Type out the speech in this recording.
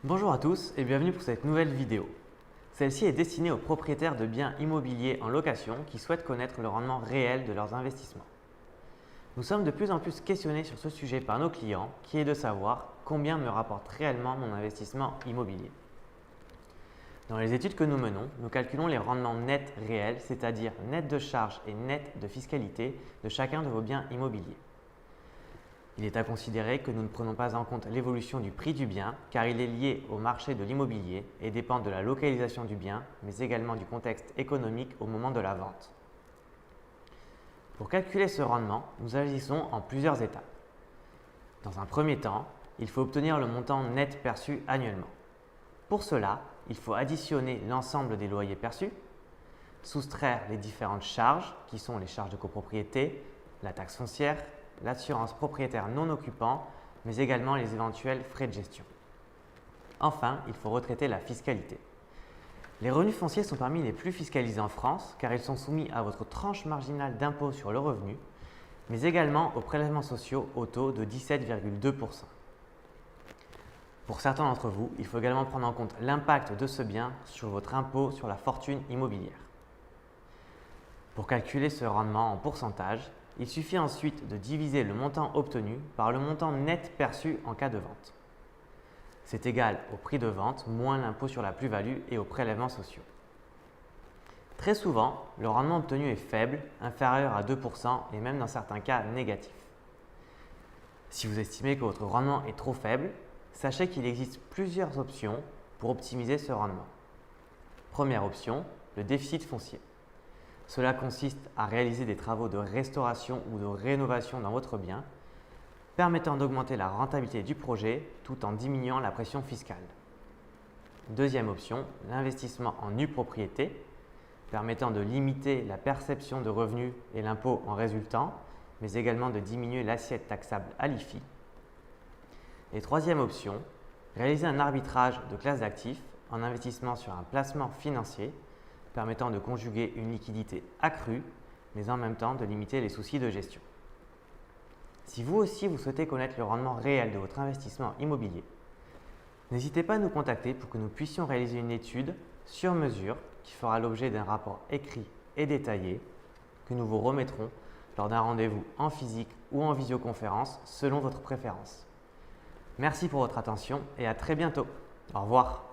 Bonjour à tous et bienvenue pour cette nouvelle vidéo. Celle-ci est destinée aux propriétaires de biens immobiliers en location qui souhaitent connaître le rendement réel de leurs investissements. Nous sommes de plus en plus questionnés sur ce sujet par nos clients qui est de savoir combien me rapporte réellement mon investissement immobilier. Dans les études que nous menons, nous calculons les rendements nets réels, c'est-à-dire nets de charges et nets de fiscalité de chacun de vos biens immobiliers. Il est à considérer que nous ne prenons pas en compte l'évolution du prix du bien car il est lié au marché de l'immobilier et dépend de la localisation du bien, mais également du contexte économique au moment de la vente. Pour calculer ce rendement, nous agissons en plusieurs étapes. Dans un premier temps, il faut obtenir le montant net perçu annuellement. Pour cela, il faut additionner l'ensemble des loyers perçus, soustraire les différentes charges qui sont les charges de copropriété, la taxe foncière, l'assurance propriétaire non occupant, mais également les éventuels frais de gestion. Enfin, il faut retraiter la fiscalité. Les revenus fonciers sont parmi les plus fiscalisés en France car ils sont soumis à votre tranche marginale d'impôt sur le revenu, mais également aux prélèvements sociaux au taux de 17,2%. Pour certains d'entre vous, il faut également prendre en compte l'impact de ce bien sur votre impôt sur la fortune immobilière. Pour calculer ce rendement en pourcentage, il suffit ensuite de diviser le montant obtenu par le montant net perçu en cas de vente. C'est égal au prix de vente moins l'impôt sur la plus-value et aux prélèvements sociaux. Très souvent, le rendement obtenu est faible, inférieur à 2% et même dans certains cas négatif. Si vous estimez que votre rendement est trop faible, sachez qu'il existe plusieurs options pour optimiser ce rendement. Première option, le déficit foncier. Cela consiste à réaliser des travaux de restauration ou de rénovation dans votre bien, permettant d'augmenter la rentabilité du projet tout en diminuant la pression fiscale. Deuxième option, l'investissement en nue propriété, permettant de limiter la perception de revenus et l'impôt en résultant, mais également de diminuer l'assiette taxable à l'IFI. Et troisième option, réaliser un arbitrage de classe d'actifs en investissement sur un placement financier, permettant de conjuguer une liquidité accrue, mais en même temps de limiter les soucis de gestion. Si vous aussi vous souhaitez connaître le rendement réel de votre investissement immobilier, n'hésitez pas à nous contacter pour que nous puissions réaliser une étude sur mesure qui fera l'objet d'un rapport écrit et détaillé que nous vous remettrons lors d'un rendez-vous en physique ou en visioconférence selon votre préférence. Merci pour votre attention et à très bientôt. Au revoir.